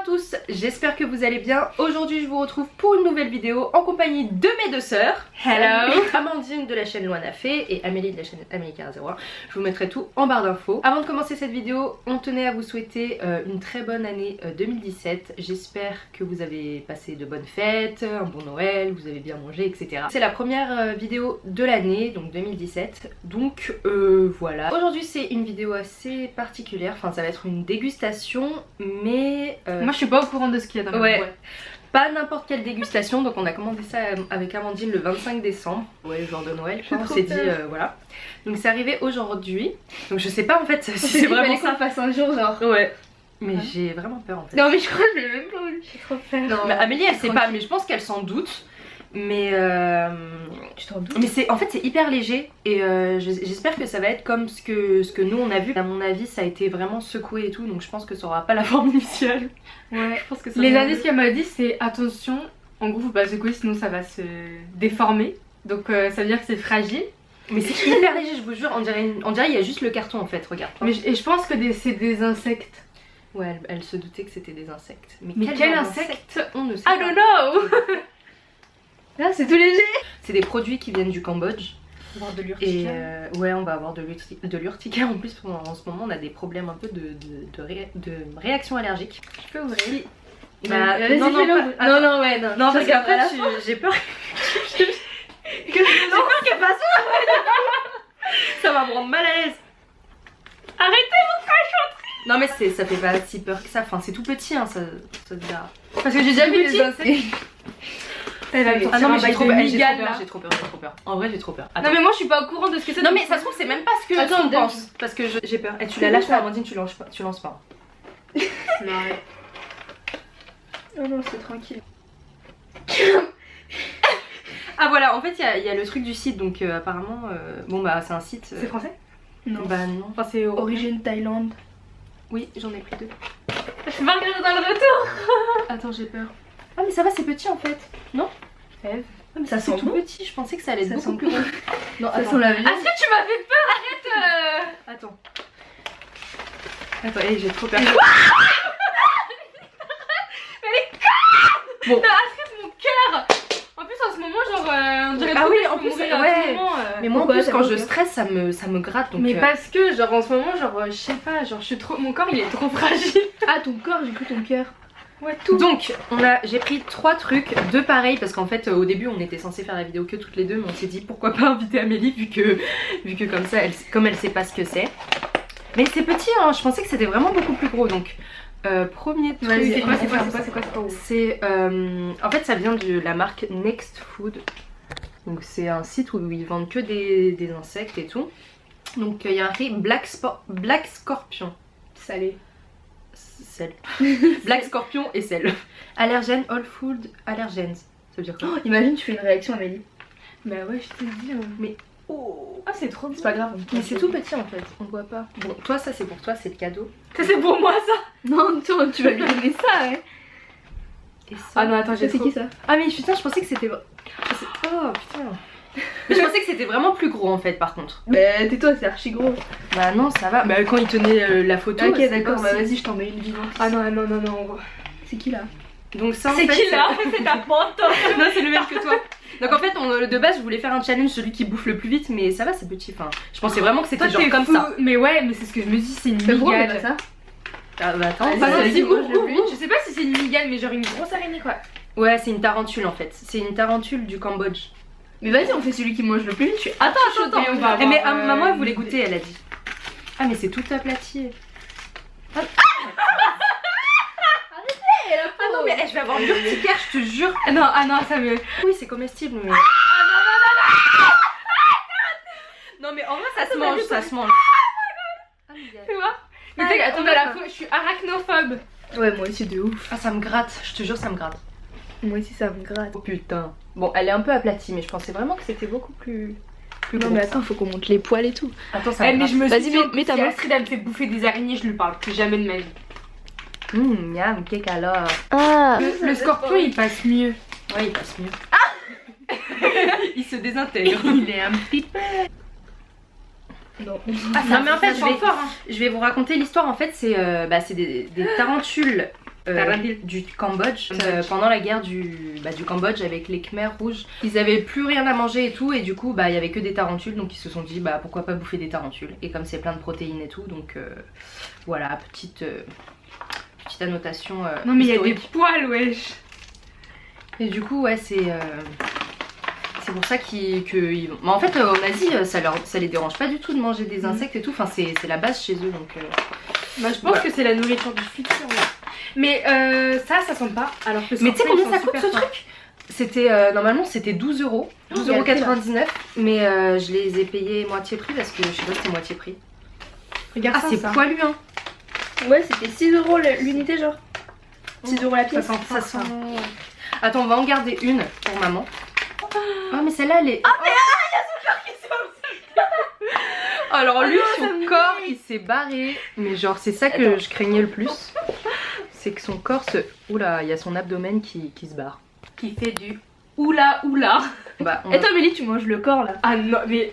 tous, j'espère que vous allez bien. Aujourd'hui je vous retrouve pour une nouvelle vidéo en compagnie de mes deux sœurs. Hello. Amandine de la chaîne Loana Fait et Amélie de la chaîne Amélie 01. Je vous mettrai tout en barre d'infos. Avant de commencer cette vidéo, on tenait à vous souhaiter une très bonne année 2017. J'espère que vous avez passé de bonnes fêtes, un bon Noël, vous avez bien mangé, etc. C'est la première vidéo de l'année, donc 2017. Donc voilà. Aujourd'hui c'est une vidéo assez particulière, enfin ça va être une dégustation, mais... Moi je suis pas au courant de ce qu'il y a dans la boîte. Pas n'importe quelle dégustation, donc on a commandé ça avec Amandine le 25 décembre. Ouais, le jour de Noël, on s'est dit voilà. Donc c'est arrivé aujourd'hui. Donc je sais pas en fait si c'est vraiment ça. Qu'on fasse un jour genre. Ouais. Mais j'ai vraiment peur en fait. Non mais je crois que je l'ai même pas eu. J'ai trop peur. Non, mais Amélie elle sait pas, mais je pense qu'elle s'en doute. Mais tu t'en doutes? Mais c'est en fait c'est hyper léger et j'espère que ça va être comme ce que nous on a vu. À mon avis ça a été vraiment secoué et tout, donc je pense que ça aura pas la forme initiale. Ouais. Je pense que ça les indices qu'elle m'a dit c'est attention, en gros faut pas secouer sinon ça va se déformer. Donc ça veut dire que c'est fragile. Mais c'est hyper léger, je vous jure, on dirait il y a juste le carton en fait, regarde. Mais je pense que c'est des insectes. Ouais, elle se doutait que c'était des insectes. Mais quel insecte? On ne sait I don't know. Là c'est tout léger. C'est des produits qui viennent du Cambodge. On va avoir de l'urticaire. Et ouais, on va avoir de l'urticaire en plus. En ce moment on a des problèmes un peu de réaction allergique. Je peux ouvrir? Bah, non, ouais, non. Non, parce qu'après j'ai peur j'ai peur qu'elle fasse ça va me rendre mal à l'aise. Arrêtez mon crachoterie. Non mais ça fait pas si peur que ça, enfin c'est tout petit hein, ça te dira. Parce que j'ai déjà vu des insectes. Ah non mais j'ai trop peur. En vrai j'ai trop peur. Attends. Non mais moi je suis pas au courant de ce que c'est. Non mais ça se trouve c'est même pas ce que Attends, tu penses. Parce que j'ai peur. Et tu la lâches pas Amandine, tu lances pas. Non arrête. Oh non c'est tranquille. Ah voilà, en fait il y a le truc du site, donc apparemment bon bah c'est un site. C'est français? Non. Bah non. Enfin c'est origine Thaïlande. Oui j'en ai pris 2. Je vais pas regarder dans le retour. Attends j'ai peur. Ah mais ça va, c'est petit en fait. Non? Fève. Ah, mais ça sent tout petit, je pensais que ça allait être beaucoup plus gros. Non, ça sent la vie. Est-ce que tu m'as fait peur? Arrête. Attends. Attends, j'ai trop peur. Elle est conne. Bon. Arrête mon cœur. En plus en ce moment genre on dirait ah trop oui que en je plus vais mourir à tout moment, mais moi en plus quand je stresse ça me gratte donc. Mais parce que genre en ce moment genre je sais pas, genre je suis trop, mon corps il est trop fragile. Ah ton corps, j'ai cru ton cœur. Ouais tout. Donc j'ai pris 3 trucs, 2 pareils parce qu'en fait au début on était censé faire la vidéo que toutes les deux, mais on s'est dit pourquoi pas inviter Amélie vu que comme ça comme elle sait pas ce que c'est. Mais c'est petit hein, je pensais que c'était vraiment beaucoup plus gros donc premier truc. C'est quoi C'est en fait ça vient de la marque Next Food. Donc c'est un site où ils vendent que des insectes et tout. Donc il y a marqué Black Scorpion. Salé. Sel. Black Scorpion et sel. Allergène, all food allergens. Ça veut dire quoi? Oh, imagine tu fais une réaction Amélie. Bah ouais je te dis mais oh. Ah c'est trop bien. C'est pas grave. Mais c'est tout petit en fait, on voit pas. Bon toi ça c'est pour toi, c'est le cadeau. Ça c'est pour moi ça. Non toi tu vas lui donner ça hein. Et ça... Ah non attends j'ai c'est trop... qui ça? Ah mais putain je pensais que c'était... Oh putain. Mais je pensais que c'était vraiment plus gros en fait par contre. Bah tais-toi c'est archi gros. Bah non ça va, bah quand il tenait la photo. Ok d'accord, bah vas-y je t'en mets une vivante. Ah non en gros. C'est qui là? Donc ça en c'est fait, qui là? C'est ta pote. Non c'est le même que toi. Donc en fait de base je voulais faire un challenge celui qui bouffe le plus vite, mais ça va c'est petit, enfin je pensais vraiment que c'était genre comme ça. Mais ouais mais c'est ce que je me dis, c'est une migale. migale. Ça ah bah attends, enfin, vas-y, si, moi, je le je sais pas si c'est une migale mais genre une grosse araignée quoi. Ouais c'est une tarentule en fait, c'est une tarentule du Cambodge. Mais vas-y on fait celui qui mange le plus vite. Attends on va mais avoir, maman elle voulait goûter, elle a dit. Ah mais c'est tout aplati. Ah non mais je vais avoir l'urticaire je te jure. Ah non ça me... Oui c'est comestible mais... Non mais en vrai ça se mange, ça se mange. Tu vois? Mais tu sais attends je suis arachnophobe. Ouais moi aussi de ouf. Ah ça me gratte, je te jure ça me gratte. Moi aussi ça me gratte. Oh putain. Bon elle est un peu aplatie mais je pensais vraiment que c'était beaucoup plus Non gros. mais attends faut qu'on monte les poils et tout. Attends ça Mais je me suis Vas-y, dit mets ta si main. Astrid elle me fait bouffer des araignées je lui parle plus jamais de ma vie. Miam, cake alors. Ah Le scorpion il passe mieux. Ouais il passe mieux. Ah il se désintègre. il est un petit peu... Non mais en fait je vais vous raconter l'histoire. En fait c'est des tarentules du Cambodge pendant la guerre du Cambodge avec les Khmers rouges. Ils avaient plus rien à manger et tout, et du coup il y avait que des tarentules, donc ils se sont dit pourquoi pas bouffer des tarentules, et comme c'est plein de protéines et tout, donc voilà, petite annotation non mais il y a des historique. poils, wesh. Et du coup ouais c'est pour ça qu'ils vont... Mais en fait en Asie ça les dérange pas du tout de manger des insectes et tout, enfin c'est la base chez eux, donc Bah, je pense que c'est la nourriture du futur. Ouais. Mais ça sent pas. Alors que mais tu sais combien ça coûte super ce forts. truc? C'était normalement c'était 12 €, 12,99 €, mais je les ai payés moitié prix parce que je sais pas si c'était moitié prix. Regarde ça, c'est ça. poilu hein. Ouais, c'était 6 € l'unité, genre. 6 € la pièce. Ça sent fort, ça. Attends, on va en garder une pour maman. Ah mais celle-là elle est... Ah mais il y a son corps qui s'est... Alors lui son corps il s'est barré. Mais genre c'est ça que je craignais le plus. C'est que son corps se... Oula, il y a son abdomen qui se barre. Qui fait du oula oula. Bah, Et toi, Mélie, tu manges le corps là. Ah non, mais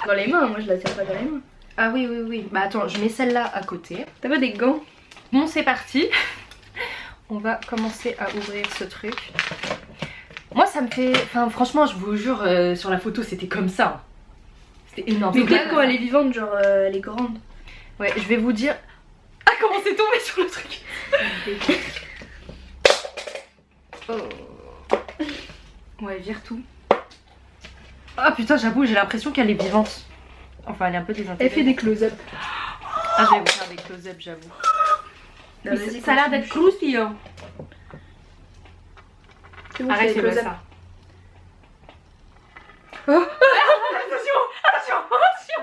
Dans les mains, moi je la tiens pas dans les mains. Ah oui oui oui. Bah attends, je mets celle-là à côté. T'as pas des gants? Bon c'est parti. On va commencer à ouvrir ce truc. Moi ça me fait... Enfin franchement je vous jure sur la photo c'était comme ça. C'était énorme. Mais peut-être quand elle est vivante, genre elle est grande. Ouais, je vais vous dire... Ah comment c'est tombé sur le truc. Oh. ouais, vire tout. Ah putain j'avoue j'ai l'impression qu'elle est vivante. Enfin elle est un peu désintégrée. Elle fait des close-up. Ah je vais vous faire des close-up j'avoue. Non, vas-y, Ça a l'air d'être croustillant. C'est bon, Arrête, c'est fais des pas close-up. ça.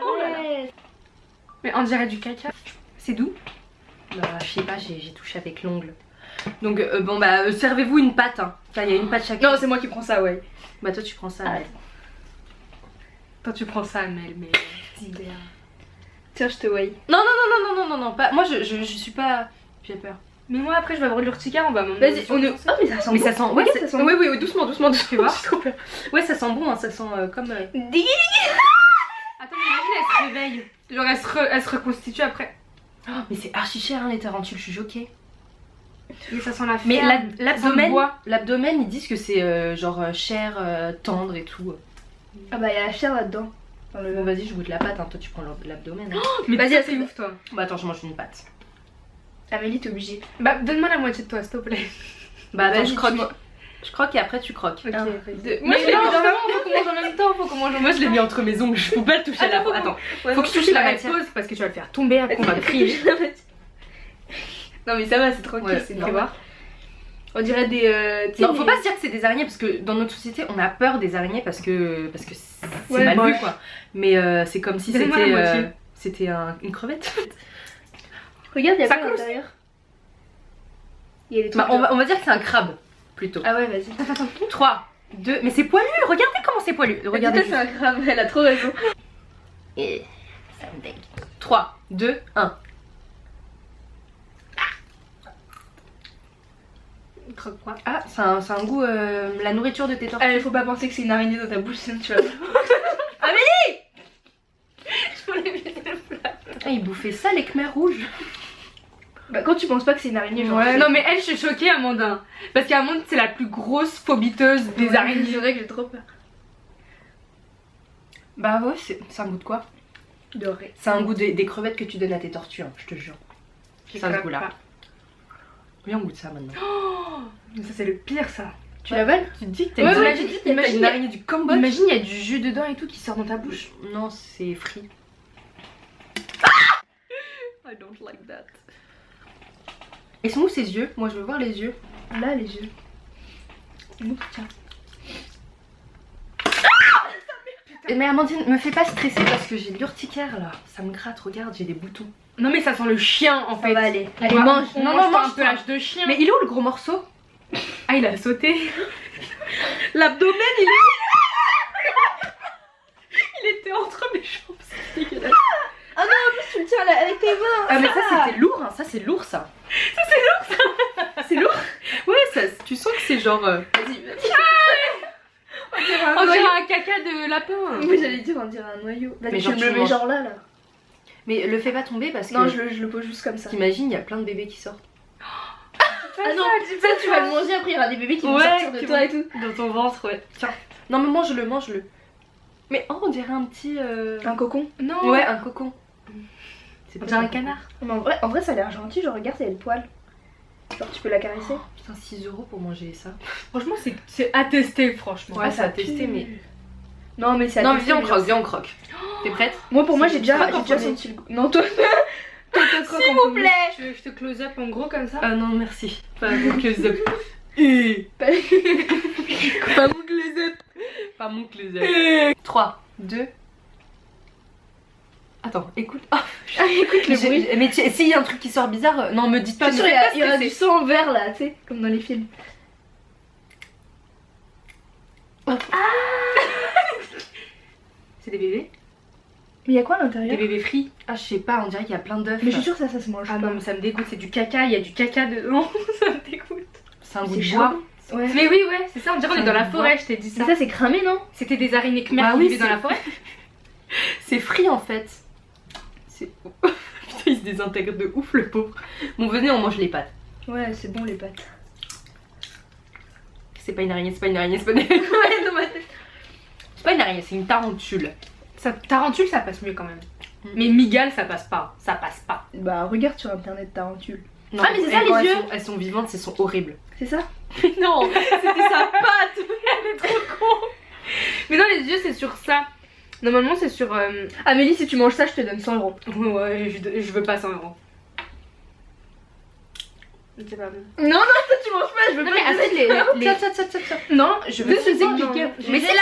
Ouais. Mais on dirait du caca. C'est doux. Bah je sais pas, j'ai touché avec l'ongle. Donc bon bah servez-vous une pâte hein. Enfin il y a une pâte chacun. Non, c'est moi qui prends ça, ouais. Bah toi tu prends ça. Ah. Toi tu prends ça, Amel, mais... Tiens, je te weigh. Non, pas... Moi je suis pas... J'ai peur. Mais moi après je vais avoir de l'urticaire, on va m'en... Vas-y, on est. Oh, mais ça sent Mais bon. ça sent... Ouais, Regarde, ça ça sent oui, oui, doucement. Tu vois. J'ai trop peur. Ouais ça sent bon hein, ça sent comme... Attends, mais imagine elle se réveille. Genre elle se reconstitue après. Oh, mais c'est archi cher hein, les tarentules, je suis choquée. Mais ça sent la Mais ferme, ça sent le bois. l'abdomen ils disent que c'est genre chair tendre et tout. Ah bah, il y a la chair là-dedans. Dans le... Bon vas-y je goûte la pâte hein, toi tu prends l'abdomen. Hein. Mais Vas-y, toi, c'est c'est ouf toi. Bah attends je mange une pâte. Amélie, t'es obligée. Bah donne-moi la moitié de toi s'il te plaît. Bah attends Vas-y, je tu croque. manges. Je croque et après tu croques. Ok, Ah. vas-y. Moi je l'ai mis non, dans la main, faut qu'on mange en même temps, faut qu'on mange en Moi même je l'ai mis entre mes ongles, je peux pas le toucher à la fois. Attends, Ouais, faut que je touche la temps. matière. Pause parce que tu vas le faire tomber après on va crier. Non, mais ça va, c'est tranquille, Ouais, c'est fais normal. voir. On dirait des. Non, faut pas se dire que c'est des araignées parce que dans notre société on a peur des araignées parce que c'est Ouais, mal vu moche. quoi. Mais c'est comme si Donnez-moi la moitié. c'était une crevette. Regarde, il y a Ça pas à clouse. l'intérieur. Il y a des trucs. Bah, on va dire que c'est un crabe plutôt. Ah ouais, vas-y. 3, 2, mais c'est poilu, regardez comment c'est poilu. Regardez. Regardez, c'est un crabe, elle a trop raison. Et ça me dégue. 3, 2, 1. Croque quoi. Ah, c'est un goût, la nourriture de tes tortues. Faut pas penser que c'est une araignée dans ta bouche, sinon tu vas. Ah, ils bouffaient ça les Khmers rouges. Bah, quand tu penses pas que c'est une araignée, genre. Ouais, non mais elle je suis choquée Amandine. Parce qu'Amandine c'est la plus grosse phobiteuse des araignées. C'est vrai que j'ai trop peur. Bah ouais, c'est un goût de quoi? Doré. C'est un goût des crevettes que tu donnes à tes tortues, hein, je te jure. C'est un goût-là. Oui, on goûte ça maintenant. Mais ça c'est le pire ça. Tu l'avales? Tu te dis que Ouais, t'as ouais, une imagine- araignée du Cambodge. Imagine il y a du jus dedans et tout qui sort dans ta bouche. Non, c'est frit. I don't like that. Et sont où ses yeux? Moi je veux voir les yeux. Là, les yeux. Tiens. Mais Amandine, me fais pas stresser parce que j'ai de l'urticaire là. Ça me gratte, regarde, j'ai des boutons. Non mais ça sent le chien en Ça fait. va aller. On Allez, va- mange. on Non, mange non, pas un mange peu toi. l'âge de chien. Mais il est où le gros morceau? Ah il a sauté. L'abdomen il est... il était entre mes jambes, c'est dégueulasse. Ah non, en plus, tu le tiens là, avec tes mains. Ah mais ça c'était lourd, hein. Ça c'est lourd ça. C'est lourd. Ouais, ça, tu sens que c'est genre... Vas-y, vas-y. On dirait un On noyau. dirait un caca de lapin. Oui, j'allais dire, on dirait un noyau. Vas-y, Mais tu genre, me tu le mets manges. genre là, là. Mais le fais pas tomber parce que... Non, je le pose juste comme ça. T'imagines, il y a plein de bébés qui sortent. Ah non, ça tu vas le manger après, il y aura des bébés qui vont Ouais, sortir de qui toi et tout. Dans ton ventre, ouais. Tiens. Non, mais mange-le, mange-le. Mais oh, on dirait un petit. Un cocon. Non. Ouais, un cocon. C'est On pas dirait un cocon. canard. Mais en vrai, ça a l'air gentil. Genre, regarde, il y a le poil. Genre, tu peux la caresser. Putain, 6 € pour manger ça. Franchement, c'est à tester, franchement. Ouais, ça a pue. testé, mais. Non, mais c'est à Non, mais tester, viens, on mais croque, genre, viens, on croque. T'es prête? Moi, pour moi, Si, j'ai tu déjà croques en premier. senti le goût. Non, toi. Toi, S'il vous plaît! Tu veux que je te close up en gros comme ça? Ah non, merci. Pas mon close-up. Pas mon close-up. Pas mon close-up. 3, 2. Attends, écoute. Oh, Écoute le bruit. Mais s'il y a un truc qui sort bizarre, non, me dites pas. Bien sûr, il y aura du sang vert là, tu sais, comme dans les films. C'est des bébés? Mais il y a quoi à Des l'intérieur? bébés frits? Ah, je sais pas, on dirait qu'il y a plein d'œufs. Mais je suis sûre que ça se mange Ah pas. non, mais ça me dégoûte, c'est du caca, il y a du caca dedans. Ça me dégoûte. C'est un goût C'est de bois. chaud. Ouais. Mais oui, ouais, c'est ça, on dirait qu'on est dans la Ça me forêt, je t'ai dit ça. Mais ça, c'est cramé, non? C'était des araignées khmer Bah qui oui, vivaient dans c'est- la forêt. C'est frit en fait. C'est. Putain, il se désintègre de ouf le pauvre. Bon, venez, on mange les pâtes. Ouais, c'est bon les pâtes. C'est pas une araignée, c'est pas une araignée, c'est pas une araignée. Ouais, dans ma tête. C'est pas une araignée, c'est une tarentule. Ça, tarentule, ça passe mieux quand même. Mm. Mais migale, ça passe pas. Ça passe pas. Bah, regarde sur internet tarentule. Non, Ah, mais c'est ça, quand les yeux. elles sont vivantes, elles sont horribles. C'est ça? Non, c'était sa patte. Elle est trop con. Mais non, les yeux, c'est sur ça. Normalement, c'est sur. Amélie, si tu manges ça, je te donne 100 €. Ouais, je veux pas 100 €. C'est pas bon. Non, non, toi tu manges pas, je veux Non, pas mais te attends, donner. Tiens, tiens, tiens, tiens, tiens. Non, je veux Deux, c'est non, piqué. non. Mais c'est c'est la.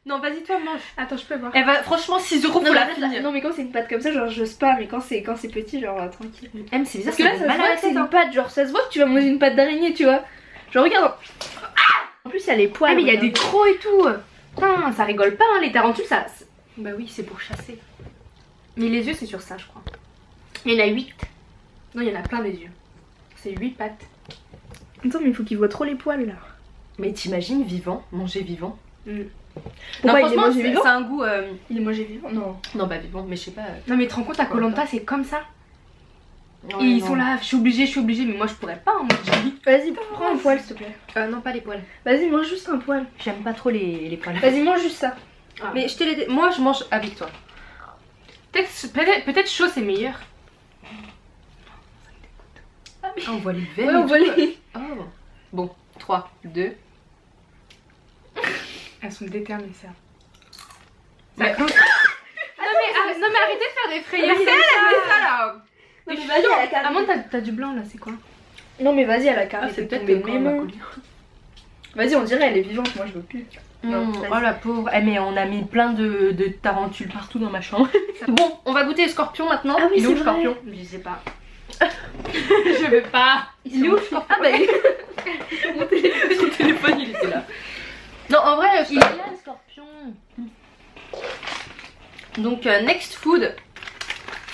Non, vas-y, toi, mange. Attends, je peux voir. Elle va, franchement, 6 € Non, pour mais la arrête, là. finir. Non, mais quand c'est une pâte comme ça, genre j'ose pas, mais quand c'est petit, genre tranquille. M, c'est bizarre, Parce que là, ça se mal à voit la que c'est tête. une pâte, genre ça se voit que tu vas manger une pâte d'araignée, tu vois. Genre regarde. En plus, il y a les poils. Ah, mais il y a regarde. des crocs et tout. Putain, ça rigole pas, hein, les tarentules, ça. Bah oui, c'est pour chasser. Mais les yeux, c'est sur ça, je crois. Il y en a 8. Non, il y en a plein des yeux. C'est 8 pattes. Attends, mais il faut qu'il voit trop les poils là. Mais t'imagines vivant, manger vivant. Pourquoi non, il est franchement, mangé vivant? c'est un goût. Il est mangé vivant? Non. Non, bah vivant, mais je sais pas. Non, mais te rends compte, à Koh-Lanta, c'est comme ça. Ouais, Et ils non. sont là, je suis obligée, mais moi je pourrais pas, hein, moi je dis. Vas-y, prends un poil s'il te plaît. Non, pas les poils. Vas-y, mange juste un poil. J'aime pas trop les poils. Vas-y, mange juste ça. Ah. Mais je te l'ai dit, moi je mange avec toi. Peut-être chaud, c'est meilleur. Ah, on voit les veines. Ouais, et on voit tout. les. Oh. Bon, 3, 2. Elles sont déterminées, ça. Mais- Non, mais arrêtez de faire des frayeurs. Mais ça là. Non, mais vas-y, à la carré. Amand, t'as du blanc là, c'est quoi? Non, mais vas-y, à la carré. Ah, c'est peut-être tombé le de mes mains. Vas-y, on dirait elle est vivante, moi je veux plus. Non, vas-y. Oh la pauvre. Eh, mais on a mis plein de tarentules partout dans ma chambre. Bon, on va goûter les scorpions maintenant. Ah oui, Il est où c'est le vrai. scorpion? Je sais pas. Je veux pas. Il est où le scorpion? Ah bah mon téléphone il était là. Non, en vrai, Il est là, le scorpion. donc next food,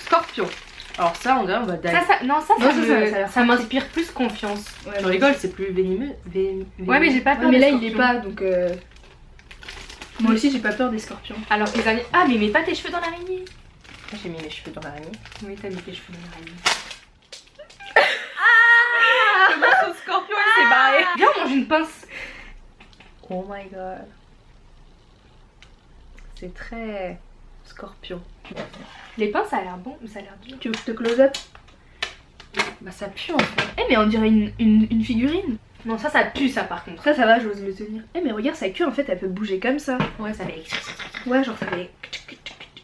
scorpion. Alors ça, on dirait on va die. Non, ça a l'air ça m'inspire plus confiance. Ouais, Je rigole, c'est plus venimeux. Ouais, mais j'ai pas Ouais, peur mais des là il est scorpions. pas donc. Moi aussi j'ai pas peur des scorpions. Alors que les araignées. Ah, mais mets pas tes cheveux dans l'araignée. J'ai mis mes cheveux dans l'araignée. Oui, t'as mis tes cheveux dans l'araignée. Le scorpion il s'est barré. Viens, on mange une pince. Oh my god. C'est très scorpion. Les pinces, ça a l'air bon, mais ça a l'air dur. Tu veux que je te close up? Bah ça pue en fait. Eh mais on dirait une figurine. Non, ça pue, ça par contre. Ça va, j'ose le tenir. Eh mais regarde sa queue en fait elle peut bouger comme ça. Ouais, ça fait. Ouais genre ça fait.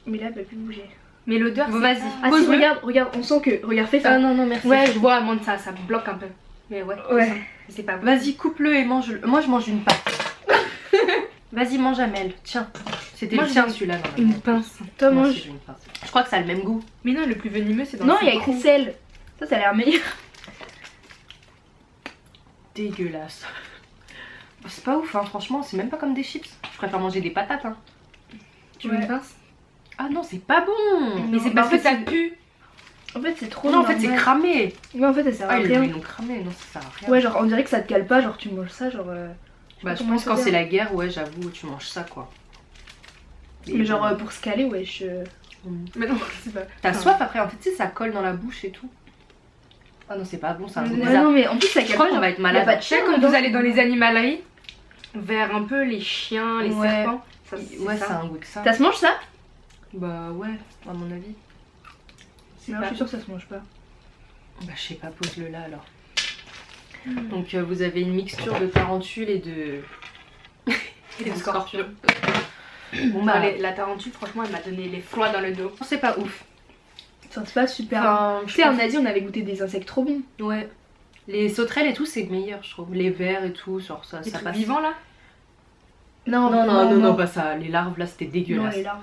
Mais là elle peut plus bouger. Mais l'odeur, Bon, c'est vas-y. pas- Ah si Pose-le. regarde, on sent que. Regarde fais ça. Ah non, non, merci. Ouais, je vois, Amande, ça bloque un peu. Mais ouais. Ouais. C'est pas bon. Vas-y, coupe-le et mange-le. Moi, je mange une pâte. Vas-y, mange Amel. Tiens. C'était Moi, le je tien mange celui-là. normalement. Une pince. Toi Moi aussi, mange. j'ai une pince. Je crois que ça a le même goût. Mais non, le plus venimeux, c'est dans Non le il y a écrit citron. sel. Ça a l'air meilleur. Dégueulasse. C'est pas ouf, hein. Franchement, c'est même pas comme des chips. Je préfère manger des patates. Hein. Tu veux une pince? Ah non, c'est pas bon. Mais c'est bah, parce en que fait, ça pue. En fait c'est trop. Non, en fait, c'est normal. cramé. Ouais en fait ça sert à Ah, ils rien. l'ont cramé. Non, ça sert à rien. Ouais genre on dirait que ça te cale pas, genre tu manges ça genre. Bah, je comment pense ça quand dire. c'est la guerre, ouais, j'avoue, tu manges ça quoi. Et Mais genre bon. pour se caler ouais je. Mais non, c'est pas. T'as soif après, en fait, tu sais, ça colle dans la bouche et tout. Ah non, c'est pas bon, c'est un goût Ouais, bizarre. non, mais en plus, ça Je crois qu'on va être y a malade. pas de Tu sais, chien quand dedans. vous allez dans les animaleries, vers un peu les chiens, les Ouais. serpents, Ouais, ça. c'est un goût de ça. Ça se mange ça? Bah ouais, à mon avis. C'est Non, pas- je suis sûre que ça se mange pas. Bah je sais pas, pose-le là alors. Donc vous avez une mixture de tarentule et de... Et des scorpions. Bon Bah, bah, la tarentule, franchement, elle m'a donné les froids dans le dos. c'est pas ouf. Enfin, c'est pas super. Enfin, Tu sais, en Asie, on avait goûté des insectes trop bons. Ouais. Les sauterelles et tout, c'est meilleur, je trouve. Les vers et tout, genre ça, Les ça trucs passe. vivants là. Non, non, pas ça. Les larves là, c'était Non, dégueulasse. les larves.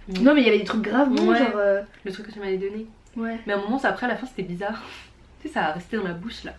Mm. Non, mais il y avait des trucs graves bons, Ouais. genre. Le truc que tu m'avais donné. Ouais. Mais à un moment, ça, après, à la fin, c'était bizarre. Tu sais, ça a resté dans la bouche là.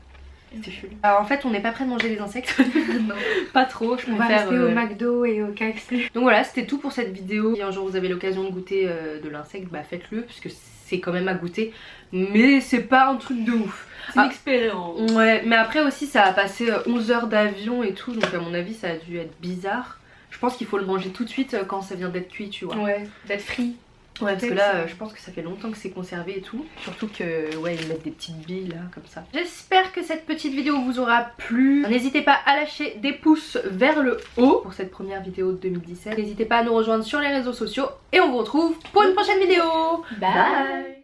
C'était chelou. Alors en fait, on n'est pas prêt de manger les insectes. Non. Pas trop, je On va préfère. rester au McDo et au KFC. Donc voilà, c'était tout pour cette vidéo. Si un jour vous avez l'occasion de goûter de l'insecte, bah faites-le, puisque c'est quand même à goûter. Mais c'est pas un truc de ouf. C'est Ah. une expérience. Ouais, mais après aussi, ça a passé 11 heures d'avion et tout, donc à mon avis, ça a dû être bizarre. Je pense qu'il faut le manger tout de suite quand ça vient d'être cuit, tu vois. Ouais, d'être frit. Ouais, parce que Peut-être là, ça. je pense que ça fait longtemps que c'est conservé et tout. Surtout que, ouais, ils mettent des petites billes là, comme ça. J'espère que cette petite vidéo vous aura plu. N'hésitez pas à lâcher des pouces vers le haut pour cette première vidéo de 2017. N'hésitez pas à nous rejoindre sur les réseaux sociaux et on vous retrouve pour une prochaine vidéo. Bye.